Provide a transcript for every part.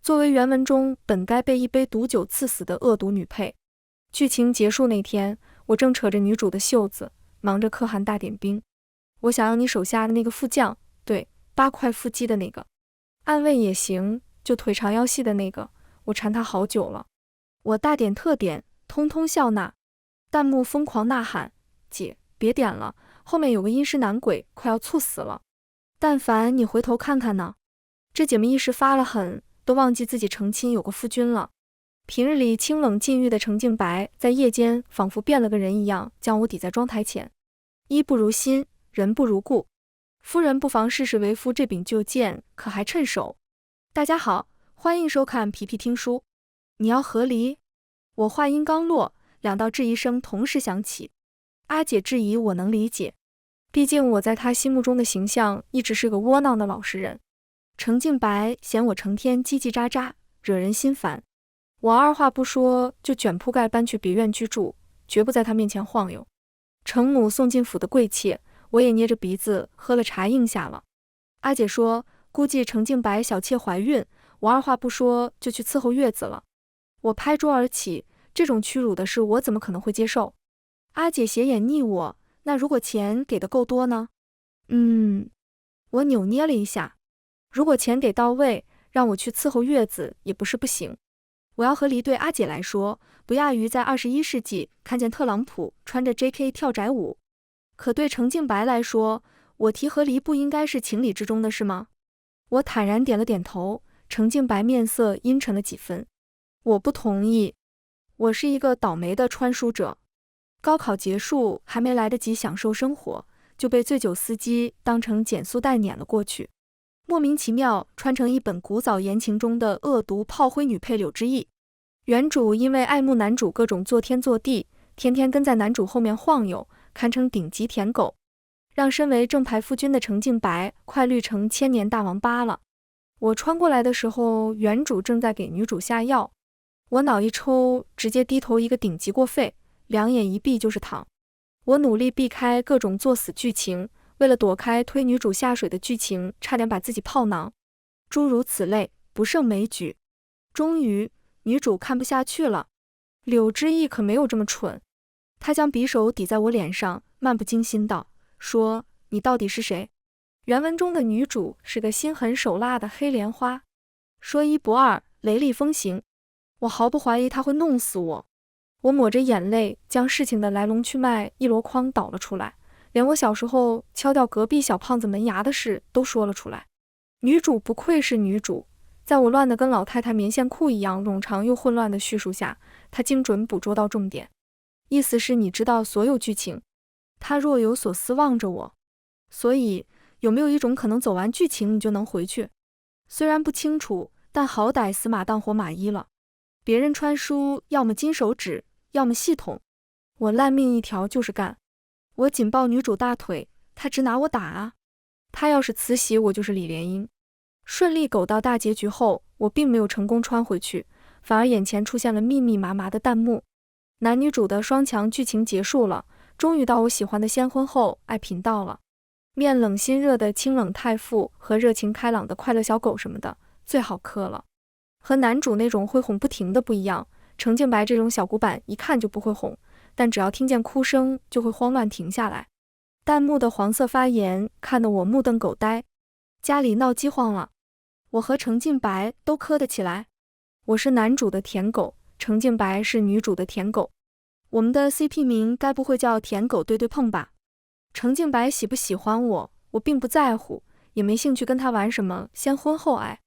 作为原文中本该被一杯毒酒刺死的恶毒女配。剧情结束那天，我正扯着女主的袖子，忙着可汗大点兵。我想要你手下的那个副将，对，8块腹肌的那个。暗卫也行，就腿长腰细的那个，我馋他好久了。我大点特点，通通笑纳。弹幕疯狂呐喊：姐，别点了，后面有个阴尸男鬼，快要猝死了。但凡你回头看看呢，这姐们一时发了狠，都忘记自己成亲有个夫君了。平日里清冷禁欲的程静白，在夜间仿佛变了个人一样，将我抵在妆台前。衣不如新，人不如故。夫人不妨试试为夫这柄旧剑，可还趁手。大家好，欢迎收看皮皮听书。你要和离？我话音刚落，2道质疑声同时响起。阿姐质疑我能理解，毕竟我在她心目中的形象一直是个窝囊的老实人。程静白嫌我成天叽叽喳喳，惹人心烦。我二话不说就卷铺盖搬去别院居住，绝不在她面前晃悠。程母送进府的贵妾，我也捏着鼻子喝了茶应下了。阿姐说估计程静白小妾怀孕，我二话不说就去伺候月子了。我拍桌而起，这种屈辱的事我怎么可能会接受？阿姐斜眼睨我，那如果钱给的够多呢？我扭捏了一下，如果钱给到位，让我去伺候月子也不是不行。我要和离对阿姐来说，不亚于在21世纪看见特朗普穿着 JK 跳宅舞。可对程静白来说，我提和离不应该是情理之中的事吗？我坦然点了点头，程静白面色阴沉了几分。我不同意，我是一个倒霉的穿书者。高考结束，还没来得及享受生活，就被醉酒司机当成减速带撵了过去。莫名其妙穿成一本古早言情中的恶毒炮灰女配柳之意。原主因为爱慕男主各种作天作地，天天跟在男主后面晃悠，堪称顶级舔狗，让身为正牌夫君的程静白快绿成千年大王八了。我穿过来的时候，原主正在给女主下药，我脑一抽，直接低头一个顶级过肺，两眼一闭就是躺。我努力避开各种作死剧情，为了躲开推女主下水的剧情，差点把自己泡囊。诸如此类，不胜枚举。终于，女主看不下去了。柳之意可没有这么蠢，她将匕首抵在我脸上，漫不经心道：说，你到底是谁？原文中的女主是个心狠手辣的黑莲花，说一不二，雷厉风行。我毫不怀疑她会弄死我。我抹着眼泪，将事情的来龙去脉一箩筐倒了出来，连我小时候敲掉隔壁小胖子门牙的事都说了出来。女主不愧是女主，在我乱得跟老太太棉线裤一样冗长又混乱的叙述下，她精准捕捉到重点。意思是你知道所有剧情。她若有所思望着我，所以有没有一种可能走完剧情你就能回去？虽然不清楚，但好歹死马当活马医了。别人穿书要么金手指，要么系统，我烂命一条就是干。我紧抱女主大腿，她直拿我打啊。她要是慈禧，我就是李莲英。顺利苟到大结局后，我并没有成功穿回去，反而眼前出现了密密麻麻的弹幕。男女主的双强剧情结束了，终于到我喜欢的先婚后爱频道了。面冷心热的清冷太傅和热情开朗的快乐小狗什么的，最好磕了。和男主那种会哄不停的不一样，程静白这种小古板一看就不会哄，但只要听见哭声就会慌乱停下来。弹幕的黄色发言看得我目瞪口呆。家里闹饥荒了，我和程静白都磕得起来。我是男主的舔狗，程静白是女主的舔狗。我们的 CP 名该不会叫舔狗对对碰吧？程静白喜不喜欢我，我并不在乎，也没兴趣跟他玩什么先婚后爱。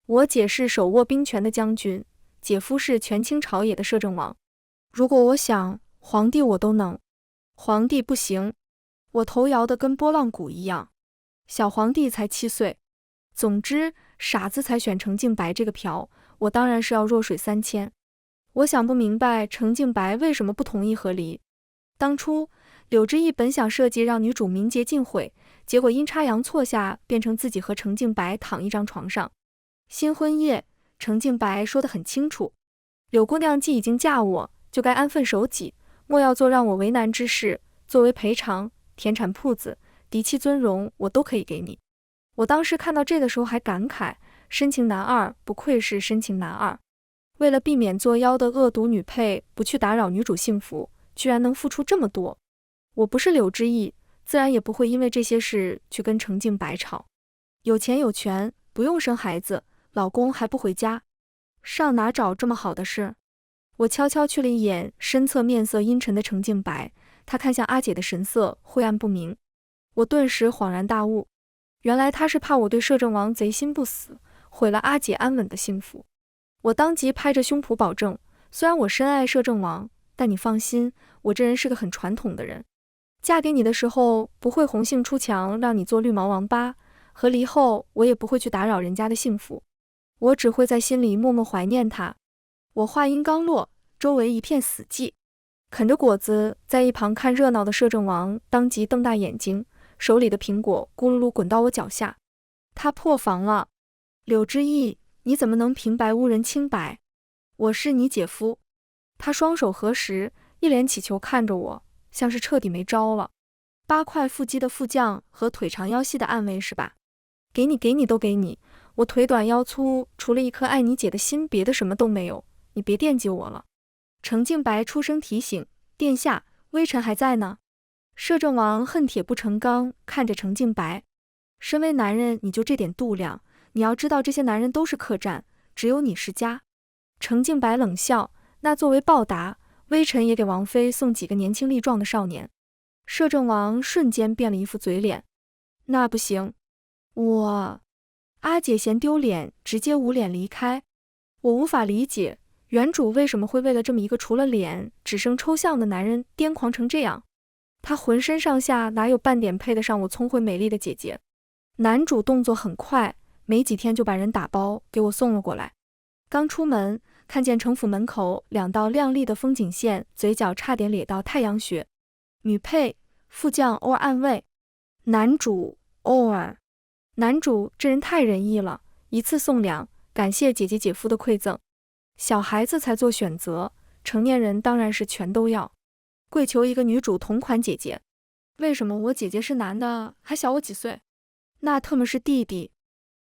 我姐是手握兵权的将军，姐夫是权倾朝野的摄政王。如果我想，皇帝我都能。皇帝不行，我头摇得跟拨浪鼓一样。小皇帝才7岁。总之，傻子才选程静白这个瓢，我当然是要弱水3000。我想不明白程静白为什么不同意和离。当初柳之意本想设计让女主名节尽毁，结果阴差阳错下变成自己和程静白躺一张床上。新婚夜，程静白说得很清楚，柳姑娘既已经嫁我，就该安分守己，莫要做让我为难之事。作为赔偿，田产铺子、嫡妻尊荣我都可以给你。我当时看到这的时候还感慨，深情男二不愧是深情男二。为了避免作妖的恶毒女配不去打扰女主幸福，居然能付出这么多。我不是柳之意，自然也不会因为这些事去跟程敬白吵。有钱有权，不用生孩子，老公还不回家，上哪找这么好的事？我悄悄去了一眼身侧面色阴沉的程敬白，他看向阿姐的神色晦暗不明。我顿时恍然大悟，原来他是怕我对摄政王贼心不死，毁了阿姐安稳的幸福。我当即拍着胸脯保证，虽然我深爱摄政王，但你放心，我这人是个很传统的人。嫁给你的时候不会红杏出墙让你做绿毛王八，和离后我也不会去打扰人家的幸福，我只会在心里默默怀念他。我话音刚落，周围一片死寂。啃着果子在一旁看热闹的摄政王当即瞪大眼睛，手里的苹果咕噜噜滚到我脚下。他破防了。柳之意，你怎么能平白污人清白？我是你姐夫。他双手合十，一脸乞求看着我，像是彻底没招了。8块腹肌的副将和腿长腰细的暗卫是吧？给你都给你，我腿短腰粗，除了一颗爱你姐的心，别的什么都没有，你别惦记我了。程敬白出声提醒，殿下，微臣还在呢。摄政王恨铁不成钢，看着程敬白，身为男人你就这点度量，你要知道这些男人都是客栈，只有你是家。程敬白冷笑，那作为报答，微臣也给王妃送几个年轻力壮的少年。摄政王瞬间变了一副嘴脸，那不行，阿姐嫌丢脸，直接捂脸离开。我无法理解原主为什么会为了这么一个除了脸只剩抽象的男人癫狂成这样。他浑身上下哪有半点配得上我聪慧美丽的姐姐？男主动作很快，没几天就把人打包给我送了过来。刚出门，看见城府门口2道亮丽的风景线，嘴角差点咧到太阳穴。女配、副将偶尔暗卫，男主偶尔。男主这人太仁义了，一次送2，感谢姐姐姐夫的馈赠。小孩子才做选择，成年人当然是全都要。跪求一个女主同款姐姐。为什么我姐姐是男的，还小我几岁？那特么是弟弟。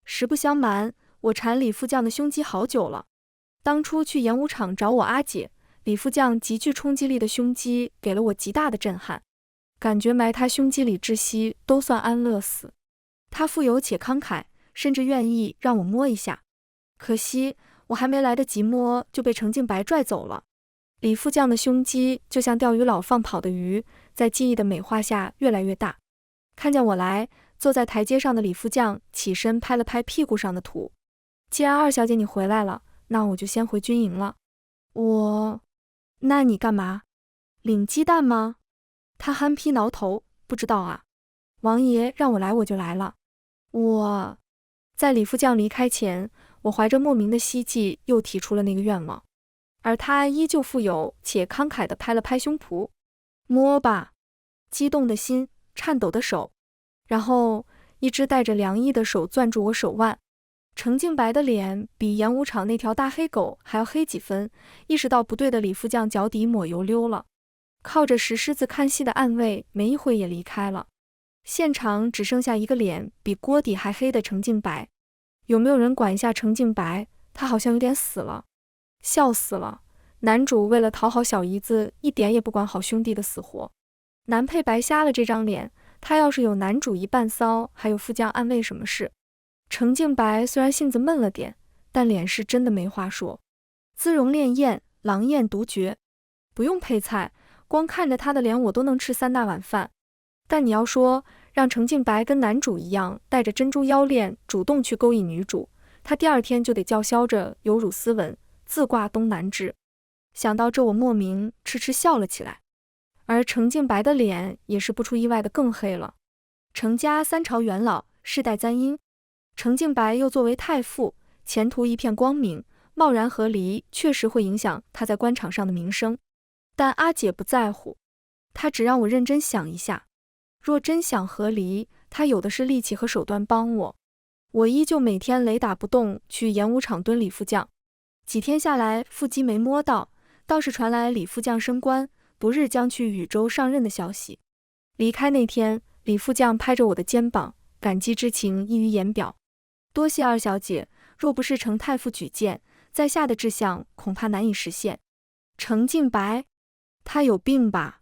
实不相瞒，我馋李副将的胸肌好久了。当初去演武场找我阿姐，李副将极具冲击力的胸肌给了我极大的震撼，感觉埋他胸肌里窒息都算安乐死。他富有且慷慨，甚至愿意让我摸一下。可惜我还没来得及摸，就被程敬白拽走了。李副将的胸肌就像钓鱼佬放跑的鱼，在记忆的美化下越来越大。看见我来，坐在台阶上的李副将起身拍了拍屁股上的土。既然二小姐你回来了，那我就先回军营了。那你干嘛？领鸡蛋吗？他憨批挠头，不知道啊。王爷让我来我就来了。在李副将离开前，我怀着莫名的希冀又提出了那个愿望，而他依旧富有且慷慨地拍了拍胸脯。摸吧。激动的心，颤抖的手，然后一只带着凉意的手攥住我手腕。程敬白的脸比演武场那条大黑狗还要黑几分，意识到不对的李副将脚底抹油溜了。靠着石狮子看戏的暗卫没一会也离开了，现场只剩下一个脸比锅底还黑的程敬白。有没有人管一下程敬白？他好像有点死了。笑死了，男主为了讨好小姨子，一点也不管好兄弟的死活。男配白瞎了这张脸，他要是有男主一半骚，还有副将暗卫什么事？程敬白虽然性子闷了点，但脸是真的没话说，姿容潋滟，狼艳独绝。不用配菜，光看着他的脸我都能吃3大碗饭。但你要说让程敬白跟男主一样带着珍珠腰链主动去勾引女主，他第2天就得叫嚣着有辱斯文，自挂东南枝。想到这，我莫名痴痴笑了起来。而程敬白的脸也是不出意外的更黑了。程家3朝元老，世代簪缨，程敬白又作为太傅，前途一片光明，贸然和离确实会影响他在官场上的名声。但阿姐不在乎，她只让我认真想一下，若真想和离，她有的是力气和手段帮我。我依旧每天雷打不动去演武场蹲李副将，几天下来腹肌没摸到，倒是传来李副将升官，不日将去禹州上任的消息。离开那天，李副将拍着我的肩膀，感激之情溢于言表。多谢二小姐，若不是程太傅举荐，在下的志向恐怕难以实现。程敬白，他有病吧？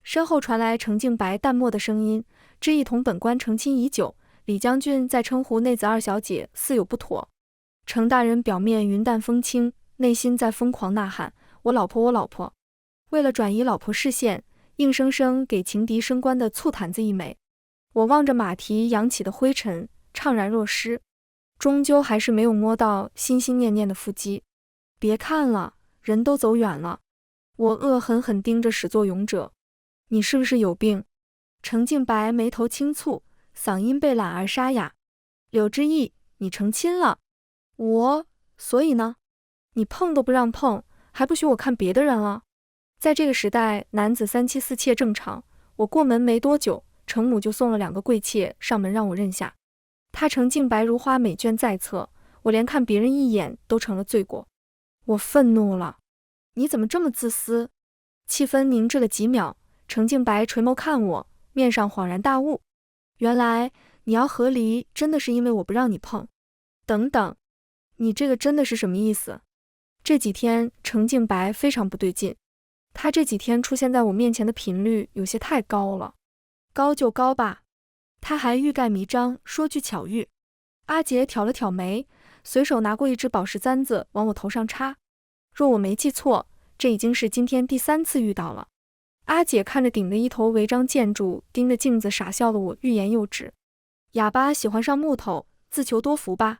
身后传来程敬白淡漠的声音，知意同本官成亲已久，李将军在称呼内子二小姐似有不妥。程大人表面云淡风轻，内心在疯狂呐喊：我老婆，我老婆！为了转移老婆视线，硬生生给情敌升官的醋坛子一枚。我望着马蹄扬起的灰尘，怅然若失，终究还是没有摸到心心念念的腹肌。别看了，人都走远了。我恶狠狠盯着始作俑者。你是不是有病？程敬白眉头轻蹙，嗓音被懒而沙哑。柳之意，你成亲了。所以呢？你碰都不让碰，还不许我看别的人了？在这个时代，男子3妻4妾正常。我过门没多久，程母就送了2个贵妾上门让我认下。他程敬白如花美眷在侧，我连看别人一眼都成了罪过。我愤怒了。你怎么这么自私？气氛凝滞了几秒，程敬白垂眸看我，面上恍然大悟。原来你要和离真的是因为我不让你碰。等等，你这个真的是什么意思？这几天程敬白非常不对劲，他这几天出现在我面前的频率有些太高了。高就高吧。他还欲盖弥彰，说句巧语。阿杰挑了挑眉，随手拿过一只宝石簪子往我头上插。若我没记错，这已经是今天第3次遇到了。阿姐看着顶的一头违章建筑，盯着镜子傻笑的我欲言又止。哑巴喜欢上木头，自求多福吧。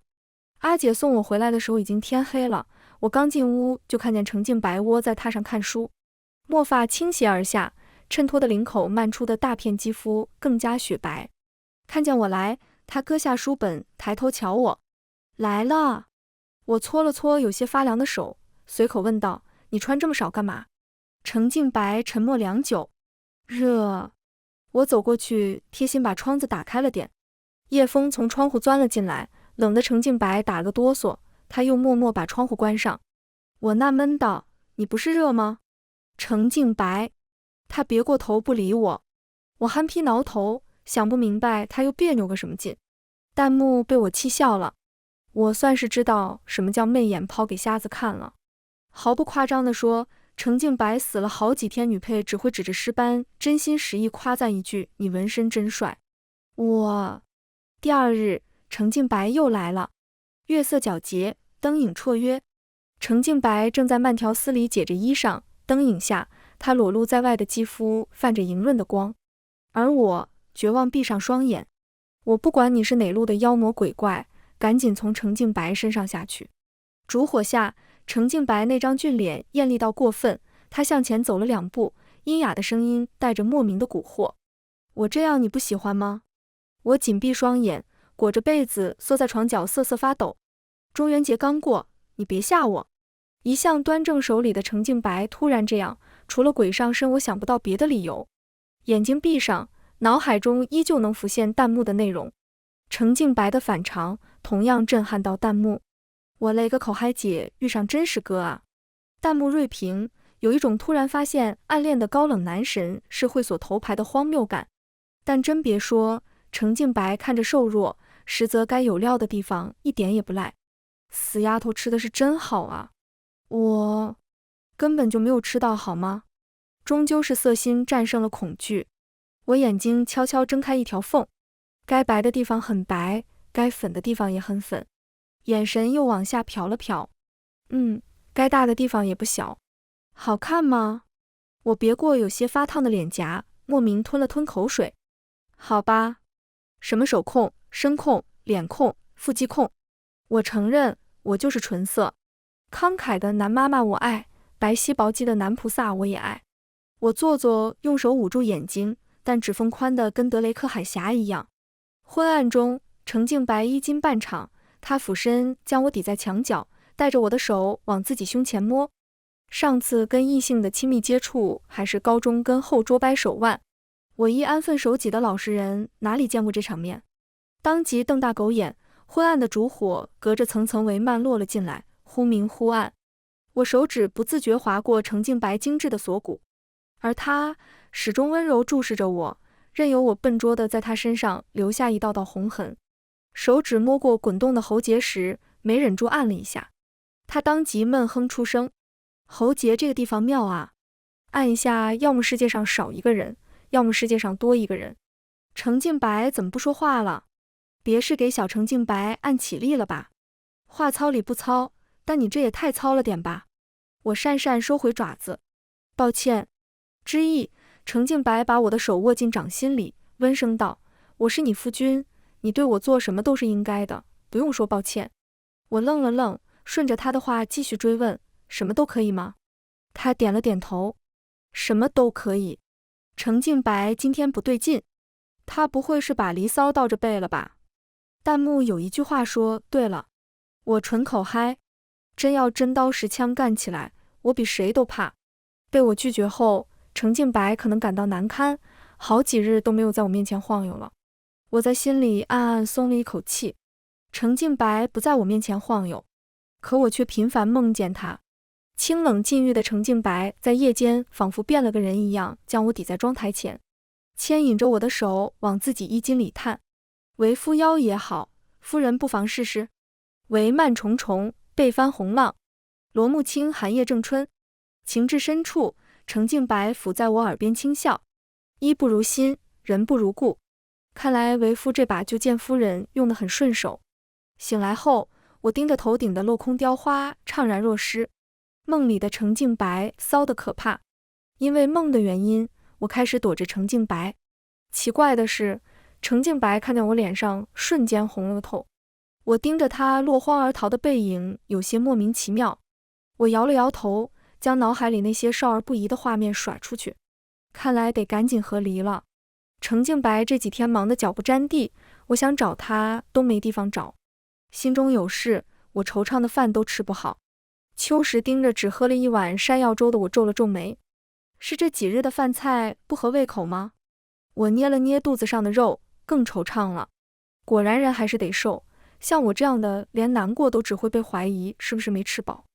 阿姐送我回来的时候已经天黑了，我刚进屋就看见程敬白窝在榻上看书，墨发倾斜而下，衬托的领口漫出的大片肌肤更加雪白。看见我来，他搁下书本，抬头瞧我。来了。我搓了搓有些发凉的手，随口问道：你穿这么少干嘛？程敬白沉默良久。热。我走过去，贴心把窗子打开了点。夜风从窗户钻了进来，冷得程敬白打了个哆嗦，他又默默把窗户关上。我纳闷道：你不是热吗？程敬白。他别过头不理我。我憨批挠头，想不明白他又别扭个什么劲。弹幕被我气笑了。我算是知道什么叫媚眼抛给瞎子看了。毫不夸张地说，程敬白死了好几天，女配只会指着尸斑，真心实意夸赞一句：你纹身真帅。第2日，程敬白又来了。月色皎洁，灯影绰约。程敬白正在慢条斯理解着衣裳，灯影下，他裸露在外的肌肤泛着莹润的光。而我绝望闭上双眼。我不管你是哪路的妖魔鬼怪，赶紧从程敬白身上下去。烛火下，程敬白那张俊脸艳丽到过分，他向前走了2步，阴哑的声音带着莫名的蛊惑。我这样你不喜欢吗？我紧闭双眼，裹着被子缩在床角瑟瑟发抖。中元节刚过，你别吓我。一向端正守礼的程敬白突然这样，除了鬼上身我想不到别的理由。眼睛闭上，脑海中依旧能浮现弹幕的内容。程敬白的反常同样震撼到弹幕。我勒个口嗨姐，遇上真是哥啊！弹幕锐评，有一种突然发现暗恋的高冷男神是会所头牌的荒谬感。但真别说，程敬白看着瘦弱，实则该有料的地方一点也不赖。死丫头吃的是真好啊！我根本就没有吃到好吗？终究是色心战胜了恐惧。我眼睛悄悄睁开一条缝，该白的地方很白，该粉的地方也很粉。眼神又往下瞟了瞟，该大的地方也不小。好看吗？我别过有些发烫的脸颊，莫名吞了吞口水。好吧。什么手控、声控、脸控、腹肌控？我承认，我就是纯色。慷慨的男妈妈我爱，白皙薄肌的男菩萨我也爱。我做作用手捂住眼睛，但指缝宽的跟德雷克海峡一样。昏暗中，程敬白衣襟半敞，他俯身将我抵在墙角，带着我的手往自己胸前摸。上次跟异性的亲密接触还是高中跟后桌掰手腕，我一安分守己的老实人哪里见过这场面，当即瞪大狗眼。昏暗的烛火隔着层层帷幔落了进来，忽明忽暗。我手指不自觉划过程敬白精致的锁骨，而他始终温柔注视着我，任由我笨拙地在他身上留下一道道红痕。手指摸过滚动的喉结时，没忍住按了一下。他当即闷哼出声：“喉结这个地方妙啊，按一下，要么世界上少一个人，要么世界上多一个人。”程静白怎么不说话了？别是给小程静白按起立了吧？话糙理不糙，但你这也太糙了点吧？我讪讪收回爪子，抱歉。之意，程静白把我的手握进掌心里，温声道：“我是你夫君，你对我做什么都是应该的，不用说抱歉。”我愣了愣，顺着他的话继续追问：“什么都可以吗？”他点了点头：“什么都可以。”程静白今天不对劲，他不会是把离骚倒着背了吧？弹幕有一句话说对了，我纯口嗨，真要真刀实枪干起来，我比谁都怕。被我拒绝后，程静白可能感到难堪，好几日都没有在我面前晃悠了。我在心里暗暗松了一口气。程静白不在我面前晃悠，可我却频繁梦见他。清冷禁欲的程静白在夜间仿佛变了个人一样，将我抵在妆台前，牵引着我的手往自己衣襟里探。为夫邀也好，夫人不妨试试。帷幔重重，被翻红浪，罗幕轻寒夜正春。情至深处，程静白抚在我耳边轻笑：“衣不如新，人不如故。”看来为夫这把就见夫人用得很顺手。醒来后，我盯着头顶的镂空雕花，怅然若失。梦里的程静白骚得可怕，因为梦的原因，我开始躲着程静白。奇怪的是，程静白看见我脸上瞬间红了透。我盯着他落荒而逃的背影，有些莫名其妙。我摇了摇头，将脑海里那些少儿不宜的画面甩出去。看来得赶紧和离了。程静白这几天忙得脚不沾地，我想找他都没地方找。心中有事，我惆怅的饭都吃不好。秋实盯着只喝了一碗山药粥的我皱了皱眉，是这几日的饭菜不合胃口吗？我捏了捏肚子上的肉，更惆怅了。果然人还是得瘦，像我这样的连难过都只会被怀疑是不是没吃饱。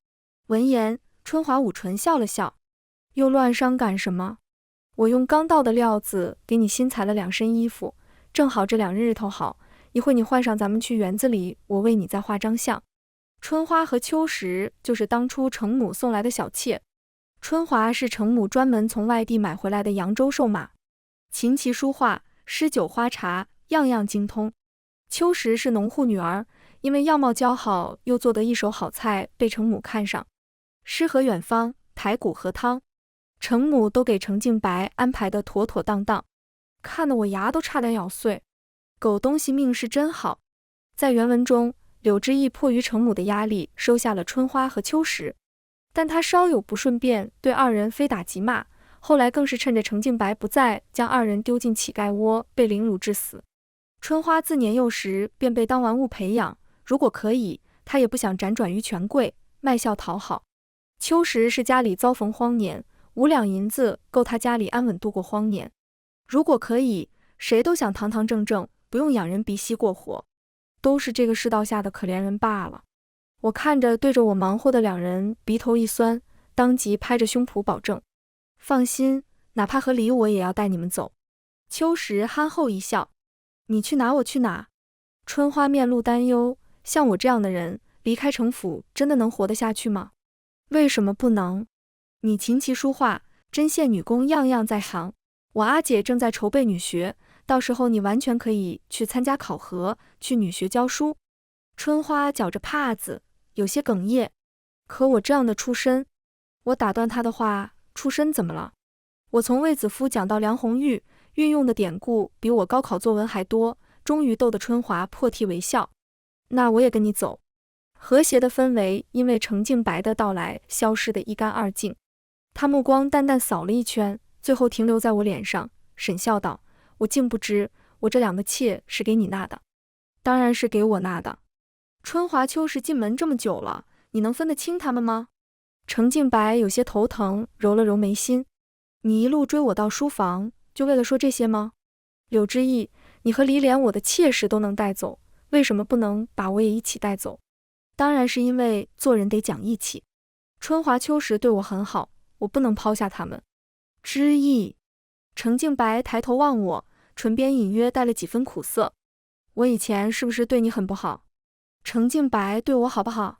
闻言，春华捂唇笑了笑：“又乱伤感什么？我用刚到的料子给你新裁了2身衣服，正好这2日日头好，一会你换上咱们去园子里，我为你再画张像。”春花和秋实就是当初程母送来的小妾，春华是程母专门从外地买回来的扬州瘦马，琴棋书画、诗酒花茶样样精通。秋实是农户女儿，因为样貌姣好，又做得一手好菜，被程母看上。诗和远方、排骨和汤，程母都给程静白安排得妥妥当当，看得我牙都差点咬碎。狗东西命是真好。在原文中，柳之意迫于程母的压力，收下了春花和秋实，但他稍有不顺便，对2人非打即骂。后来更是趁着程静白不在，将2人丢进乞丐窝，被凌辱致死。春花自年幼时便被当玩物培养，如果可以，她也不想辗转于权贵，卖笑讨好。秋实是家里遭逢荒年，5两银子够他家里安稳度过荒年。如果可以，谁都想堂堂正正，不用仰人鼻息过活。都是这个世道下的可怜人罢了。我看着对着我忙活的2人，鼻头一酸，当即拍着胸脯保证：“放心，哪怕和离我也要带你们走。”秋实憨厚一笑：“你去哪我去哪。”春花面露担忧：“像我这样的人，离开城府真的能活得下去吗？”“为什么不能？你琴棋书画、针线女工样样在行，我阿姐正在筹备女学，到时候你完全可以去参加考核，去女学教书。”春花绞着帕子，有些哽咽：“可我这样的出身……”我打断她的话：“出身怎么了？我从卫子夫讲到梁红玉，运用的典故比我高考作文还多。”终于逗得春华破涕为笑：“那我也跟你走。”和谐的氛围因为程静白的到来消失得一干二净。他目光淡淡扫了一圈，最后停留在我脸上，沈笑道：“我竟不知我这2个妾是给你纳的。”“当然是给我纳的。春华秋实进门这么久了，你能分得清他们吗？”程静白有些头疼，揉了揉眉心：“你一路追我到书房，就为了说这些吗？柳之意，你和离连我的妾室都能带走，为什么不能把我也一起带走？”“当然是因为做人得讲义气。春华秋实对我很好，我不能抛下他们。”“之意。”程静白抬头望我，唇边隐约带了几分苦涩：“我以前是不是对你很不好？”程静白对我好不好？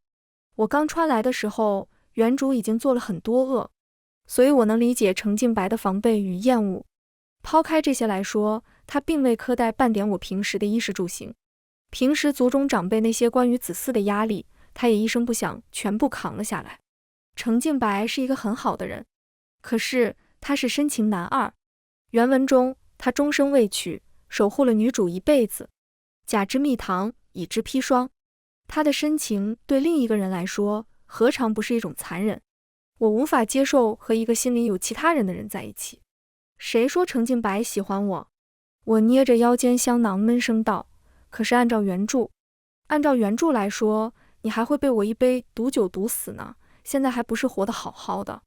我刚穿来的时候，原主已经做了很多恶，所以我能理解程静白的防备与厌恶。抛开这些来说，他并未苛待半点我平时的衣食住行。平时族中长辈那些关于子嗣的压力，他也一声不响全部扛了下来。程静白是一个很好的人，可是他是深情男二。原文中，他终生未娶，守护了女主一辈子，甲之蜜糖，乙之砒霜。他的深情对另一个人来说，何尝不是一种残忍？我无法接受和一个心里有其他人的人在一起。谁说程静白喜欢我？我捏着腰间香囊闷声道，可是按照原著来说，你还会被我一杯毒酒毒死呢，现在还不是活得好好的。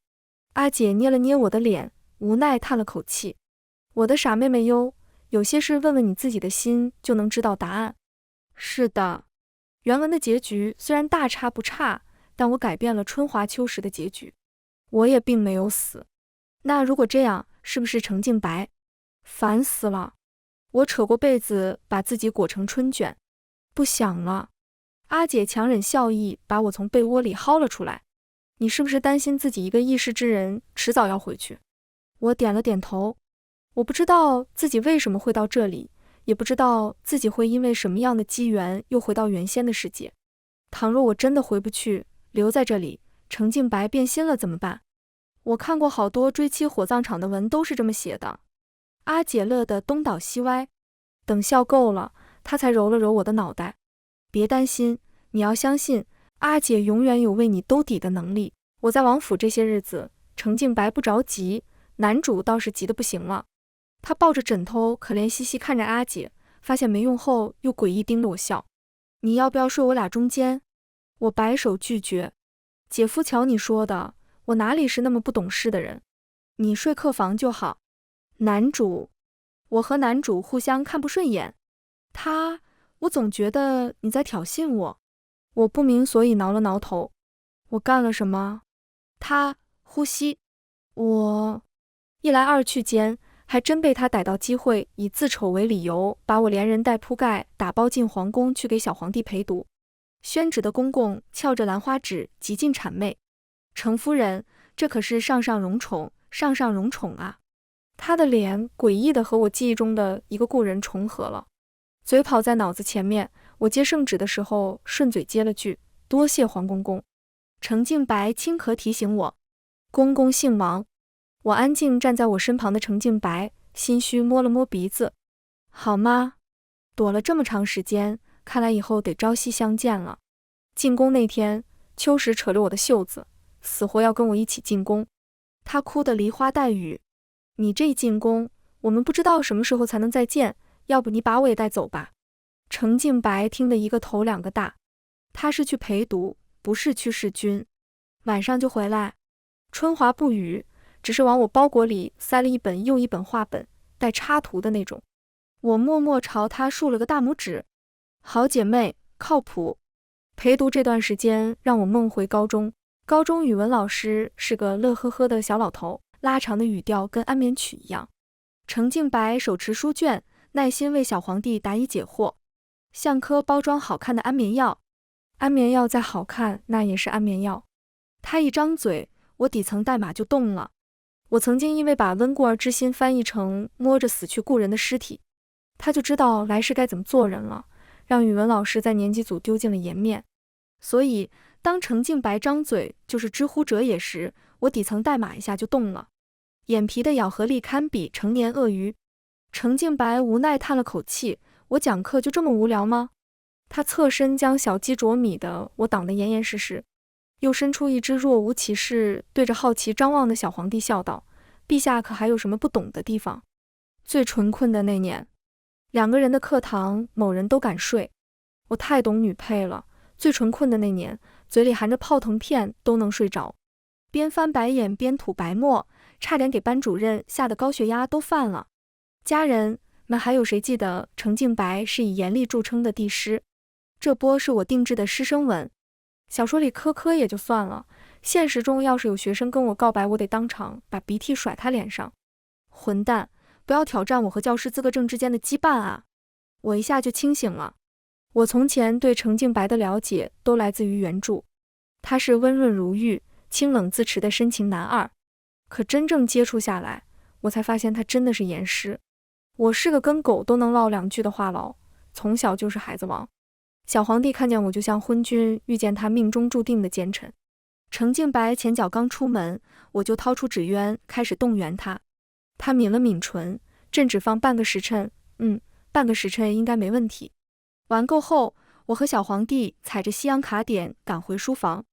阿姐捏了捏我的脸，无奈叹了口气，我的傻妹妹哟，有些事问问你自己的心就能知道答案。是的，原文的结局虽然大差不差，但我改变了春华秋实的结局，我也并没有死。那如果这样，是不是程静白？烦死了！我扯过被子，把自己裹成春卷。不想了。阿姐强忍笑意，把我从被窝里薅了出来。你是不是担心自己一个异世之人，迟早要回去？我点了点头。我不知道自己为什么会到这里，也不知道自己会因为什么样的机缘又回到原先的世界。倘若我真的回不去，留在这里，程静白变心了怎么办？我看过好多追妻火葬场的文都是这么写的。阿姐乐得东倒西歪，等笑够了，她才揉了揉我的脑袋。别担心，你要相信，阿姐永远有为你兜底的能力。我在王府这些日子，程静白不着急，男主倒是急得不行了。他抱着枕头可怜兮兮看着阿姐，发现没用后又诡异盯着我笑。你要不要睡我俩中间？我摆手拒绝。姐夫瞧你说的，我哪里是那么不懂事的人？你睡客房就好。男主，我和男主互相看不顺眼。我总觉得你在挑衅我。我不明所以挠了挠头。我干了什么？他呼吸。我一来二去间，还真被他逮到机会，以自丑为理由，把我连人带铺盖打包进皇宫去给小皇帝陪读。宣旨的公公翘着兰花指，极尽谄媚。程夫人，这可是上上荣宠，上上荣宠啊！他的脸诡异的和我记忆中的一个故人重合了。嘴跑在脑子前面，我接圣旨的时候顺嘴接了句多谢皇公公。程静白轻咳提醒我，公公姓王。我安静站在我身旁的程静白心虚摸了摸鼻子。好吗？躲了这么长时间，看来以后得朝夕相见了。进宫那天，秋实扯着我的袖子，死活要跟我一起进宫。他哭得梨花带雨。你这一进宫，我们不知道什么时候才能再见，要不你把我也带走吧。程静白听得一个头两个大。他是去陪读，不是去侍君。晚上就回来。春华不语，只是往我包裹里塞了一本又一本画本，带插图的那种。我默默朝他竖了个大拇指。好姐妹，靠谱。陪读这段时间让我梦回高中。高中语文老师是个乐呵呵的小老头，拉长的语调跟安眠曲一样。程静白手持书卷，耐心为小皇帝答疑解惑，像颗包装好看的安眠药。安眠药再好看，那也是安眠药。他一张嘴，我底层代码就动了。我曾经因为把温故而知新翻译成摸着死去故人的尸体，他就知道来世该怎么做人了，让语文老师在年级组丢进了颜面。所以当程静白张嘴就是知乎者也时，我底层代码一下就动了。眼皮的咬合力堪比成年鳄鱼。程静白无奈叹了口气，我讲课就这么无聊吗？他侧身将小鸡啄米的我挡得严严实实，又伸出一只若无其事对着好奇张望的小皇帝笑道，陛下可还有什么不懂的地方？最纯困的那年，2个人的课堂某人都敢睡。我太懂女配了，最纯困的那年，嘴里含着泡腾片都能睡着，边翻白眼边吐白沫，差点给班主任吓得高血压都犯了。家人们还有谁记得程静白是以严厉著称的帝师？这波是我定制的师生文。小说里科科也就算了，现实中要是有学生跟我告白，我得当场把鼻涕甩他脸上。混蛋，不要挑战我和教师资格证之间的羁绊啊！我一下就清醒了。我从前对程敬白的了解都来自于原著，他是温润如玉、清冷自持的深情男二。可真正接触下来，我才发现他真的是严师。我是个跟狗都能唠2句的话痨，从小就是孩子王。小皇帝看见我就像昏君遇见他命中注定的奸臣。程敬白前脚刚出门，我就掏出纸鸢开始动员他。他抿了抿唇，朕只放半个时辰，半个时辰应该没问题。玩够后，我和小皇帝踩着西洋卡点赶回书房，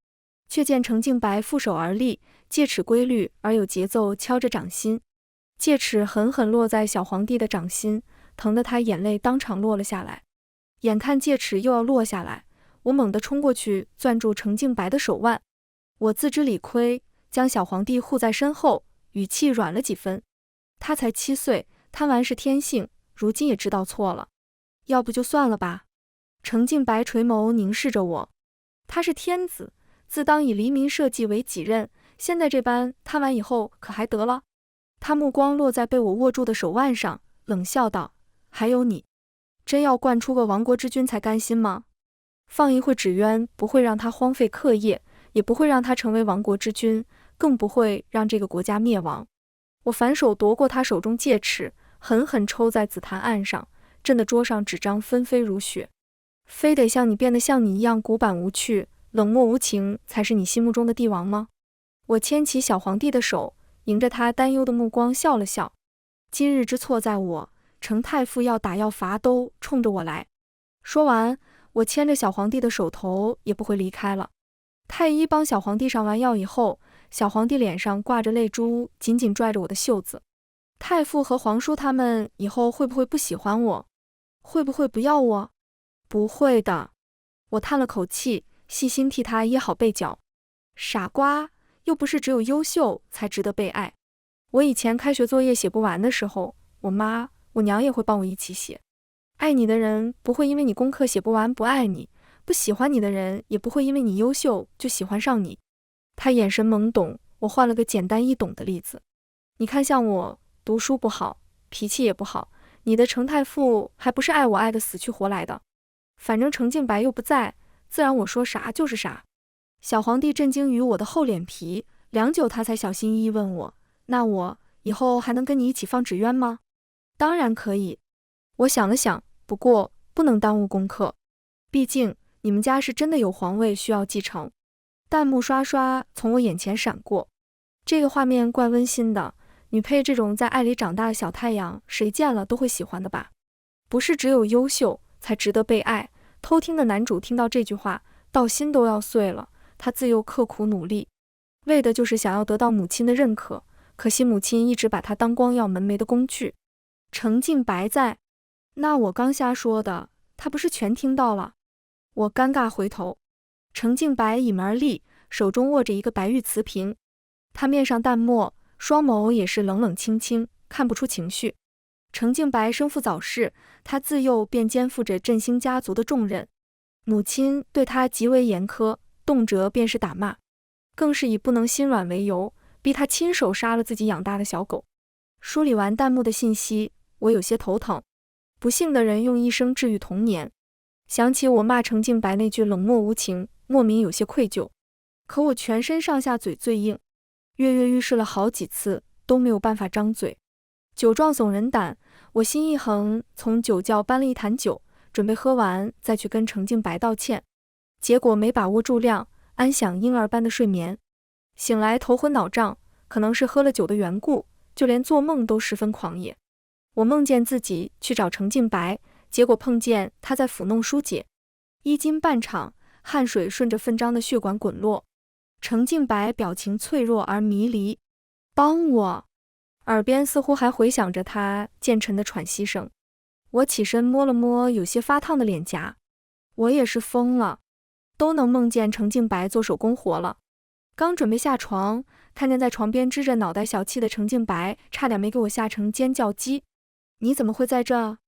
却见程敬白负手而立，戒尺规律而有节奏敲着掌心，戒尺狠狠落在小皇帝的掌心，疼得他眼泪当场落了下来。眼看戒尺又要落下来，我猛地冲过去攥住程敬白的手腕。我自知理亏，将小皇帝护在身后，语气软了几分。他才7岁，贪玩是天性，如今也知道错了，要不就算了吧。程敬白垂眸凝视着我，他是天子，自当以黎民社稷为己任，现在这般贪玩以后可还得了？他目光落在被我握住的手腕上，冷笑道：还有你，真要惯出个亡国之君才甘心吗？放一会纸鸢不会让他荒废课业，也不会让他成为亡国之君，更不会让这个国家灭亡。我反手夺过他手中戒尺，狠狠抽在紫檀案上，震得桌上纸张纷飞如雪。非得像你变得像你一样古板无趣、冷漠无情，才是你心目中的帝王吗？我牵起小皇帝的手，迎着他担忧的目光笑了笑。今日之错在我，程太傅要打要罚都冲着我来。说完，我牵着小皇帝的手头也不会离开了。太医帮小皇帝上完药以后，小皇帝脸上挂着泪珠，紧紧拽着我的袖子。太傅和皇叔他们以后会不会不喜欢我？会不会不要我？不会的。我叹了口气，细心替他掖好被角。傻瓜，又不是只有优秀才值得被爱。我以前开学作业写不完的时候，我妈、我娘也会帮我一起写。爱你的人不会因为你功课写不完不爱你，不喜欢你的人也不会因为你优秀就喜欢上你。他眼神懵懂，我换了个简单易懂的例子。你看，像我读书不好，脾气也不好，你的程太傅还不是爱我爱得死去活来的？反正程敬白又不在，自然我说啥就是啥。小皇帝震惊于我的厚脸皮，良久他才小心翼翼问我：那我以后还能跟你一起放纸鸢吗？当然可以。我想了想，不过不能耽误功课，毕竟你们家是真的有皇位需要继承。弹幕刷刷从我眼前闪过，这个画面怪温馨的，女配这种在爱里长大的小太阳，谁见了都会喜欢的吧？不是只有优秀才值得被爱。偷听的男主听到这句话，到心都要碎了。他自幼刻苦努力，为的就是想要得到母亲的认可，可惜母亲一直把他当光耀门楣的工具。程敬白在，那我刚瞎说的，他不是全听到了？我尴尬回头，程敬白倚门而立，手中握着一个白玉瓷瓶，他面上淡漠，双眸也是冷冷清清，看不出情绪。程敬白生父早逝，他自幼便肩负着振兴家族的重任，母亲对他极为严苛，动辄便是打骂，更是以不能心软为由，逼他亲手杀了自己养大的小狗。梳理完弹幕的信息，我有些头疼。不幸的人用一生治愈童年，想起我骂程敬白那句冷漠无情，莫名有些愧疚。可我全身上下嘴最硬，跃跃欲试了好几次，都没有办法张嘴。酒壮怂人胆，我心一横，从酒窖搬了一坛酒，准备喝完再去跟程敬白道歉。结果没把握住量，安享婴儿般的睡眠。醒来头昏脑胀，可能是喝了酒的缘故，就连做梦都十分狂野。我梦见自己去找程敬白，结果碰见他在抚弄舒姐，衣襟半场，汗水顺着分张的血管滚落。程敬白表情脆弱而迷离，帮我！耳边似乎还回响着他渐沉的喘息声。我起身摸了摸有些发烫的脸颊，我也是疯了，都能梦见程敬白做手工活了。刚准备下床，看见在床边支着脑袋小气的程敬白，差点没给我吓成尖叫鸡。你怎么会在这？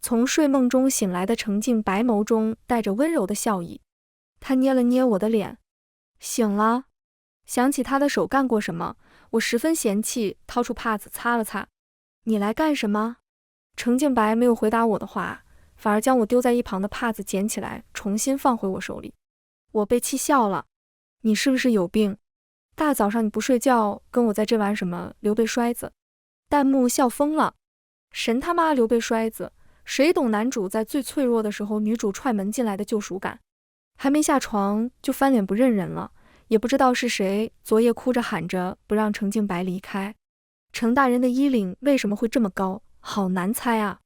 从睡梦中醒来的程敬白眸中带着温柔的笑意，他捏了捏我的脸。醒了。想起他的手干过什么，我十分嫌弃，掏出帕子擦了擦。你来干什么？程敬白没有回答我的话，反而将我丢在一旁的帕子捡起来，重新放回我手里。我被气笑了。你是不是有病？大早上你不睡觉，跟我在这玩什么刘备摔子？弹幕笑疯了。神他妈刘备摔子，谁懂男主在最脆弱的时候女主踹门进来的救赎感？还没下床就翻脸不认人了，也不知道是谁昨夜哭着喊着不让程静白离开。程大人的衣领为什么会这么高？好难猜啊！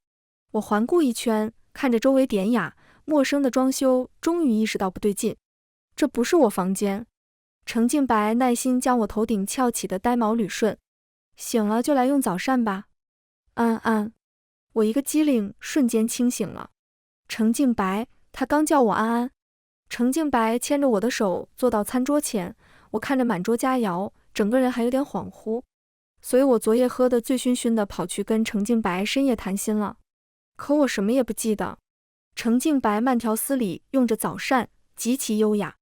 我环顾一圈，看着周围典雅陌生的装修，终于意识到不对劲。这不是我房间。程静白耐心将我头顶翘起的呆毛捋顺。醒了就来用早膳吧。我一个机灵，瞬间清醒了。程静白，他刚叫我安安。程静白牵着我的手坐到餐桌前，我看着满桌佳肴，整个人还有点恍惚。所以我昨夜喝得醉醺醺的，跑去跟程静白深夜谈心了。可我什么也不记得。程静白慢条斯理用着早膳，极其优雅，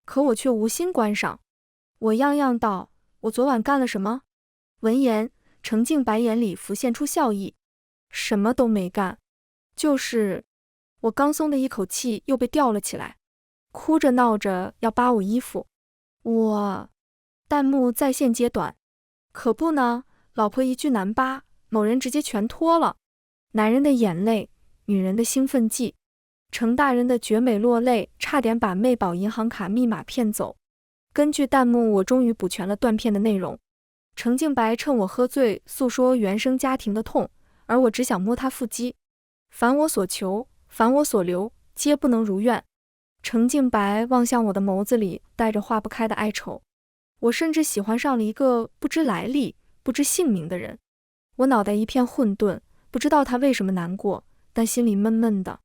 可我却无心观赏。我样样道：我昨晚干了什么？闻言，程静白眼里浮现出笑意。什么都没干，就是我刚松的一口气又被吊了起来，哭着闹着要扒我衣服。弹幕在线揭短。可不呢，老婆一句难扒，某人直接全脱了。男人的眼泪，女人的兴奋剂。程大人的绝美落泪，差点把媚宝银行卡密码骗走。根据弹幕，我终于补全了断片的内容。程静白趁我喝醉诉说原生家庭的痛，而我只想摸他腹肌。凡我所求，凡我所留，皆不能如愿。程静白望向我的眸子里带着化不开的哀愁。我甚至喜欢上了一个不知来历、不知姓名的人。我脑袋一片混沌，不知道他为什么难过，但心里闷闷的。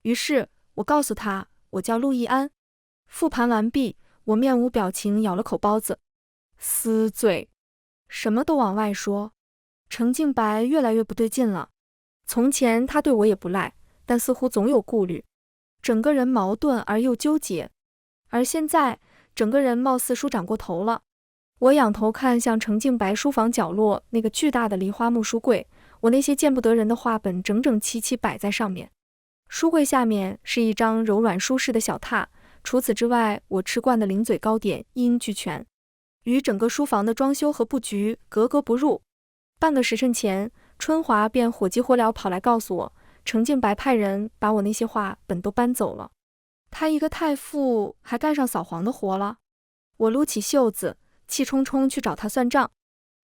于是我告诉他，我叫陆易安。复盘完毕，我面无表情咬了口包子。撕嘴，什么都往外说。程静白越来越不对劲了。从前他对我也不赖，但似乎总有顾虑，整个人矛盾而又纠结。而现在，整个人貌似舒展过头了。我仰头看向程静白书房角落那个巨大的梨花木书柜，我那些见不得人的画本整整齐齐摆在上面。书柜下面是一张柔软舒适的小榻，除此之外，我吃惯的零嘴糕点一应俱全，与整个书房的装修和布局格格不入。半个时辰前，春华便火急火燎跑来告诉我，程静白派人把我那些画本都搬走了。他一个太傅还干上扫黄的活了。我撸起袖子，气冲冲去找他算账。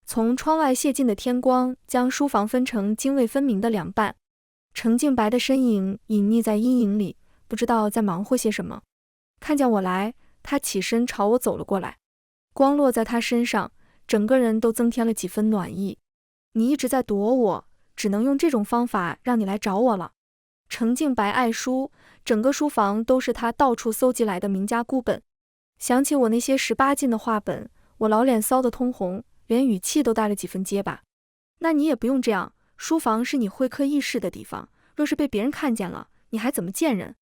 从窗外泻进的天光将书房分成泾渭分明的两半。程静白的身影隐匿在阴影里，不知道在忙活些什么。看见我来，他起身朝我走了过来，光落在他身上，整个人都增添了几分暖意。你一直在躲我，只能用这种方法让你来找我了。程静白爱书，整个书房都是他到处搜集来的名家孤本。想起我那些18禁的画本，我老脸臊得通红，连语气都带了几分结巴。那你也不用这样，书房是你会客议事的地方，若是被别人看见了，你还怎么见人？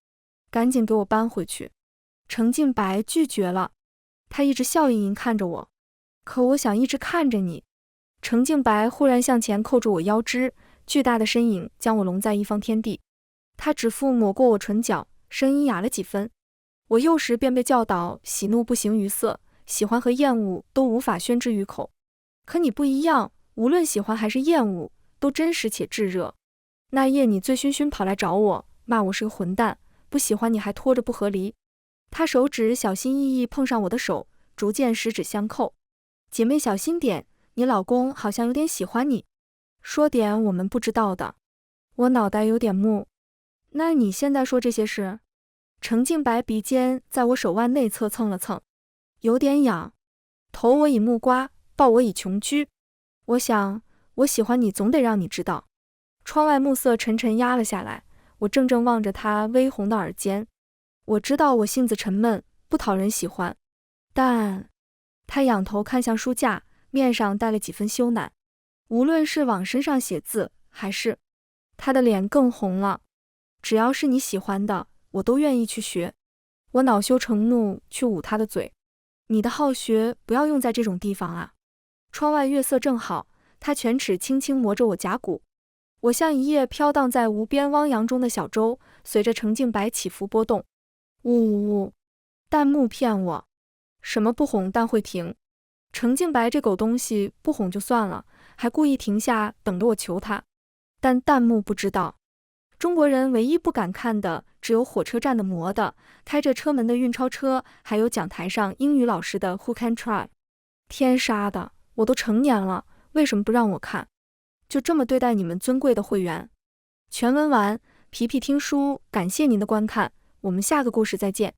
赶紧给我搬回去。程静白拒绝了，他一直笑盈盈看着我。可我想一直看着你。程静白忽然向前扣住我腰肢，巨大的身影将我笼在一方天地。他指腹抹过我唇角，声音哑了几分。我幼时便被教导喜怒不形于色，喜欢和厌恶都无法宣之于口。可你不一样，无论喜欢还是厌恶，都真实且炙热。那夜你醉醺醺跑来找我，骂我是个混蛋，不喜欢你还拖着不和离。他手指小心翼翼碰上我的手，逐渐十指相扣。姐妹小心点，你老公好像有点喜欢你。说点我们不知道的。我脑袋有点木。那你现在说这些事？程静白鼻尖在我手腕内侧蹭了蹭，有点痒。投我以木瓜，抱我以琼琚。我想，我喜欢你总得让你知道。窗外暮色沉沉压了下来，我怔怔望着他微红的耳尖。我知道我性子沉闷，不讨人喜欢，但……他仰头看向书架，面上带了几分羞赧。无论是往身上写字，还是……他的脸更红了。只要是你喜欢的，我都愿意去学。我恼羞成怒，去捂他的嘴。你的好学不要用在这种地方啊。窗外月色正好，他犬齿轻轻磨着我甲骨。我像一叶飘荡在无边汪洋中的小舟，随着程敬白起伏波动。呜呜呜！弹幕骗我，什么不哄但会停？程敬白这狗东西不哄就算了，还故意停下等着我求他。但弹幕不知道，中国人唯一不敢看的只有火车站的摩的，开着车门的运钞车，还有讲台上英语老师的 Who can try？ 天杀的，我都成年了，为什么不让我看？就这么对待你们尊贵的会员？全文完，皮皮听书，感谢您的观看，我们下个故事再见。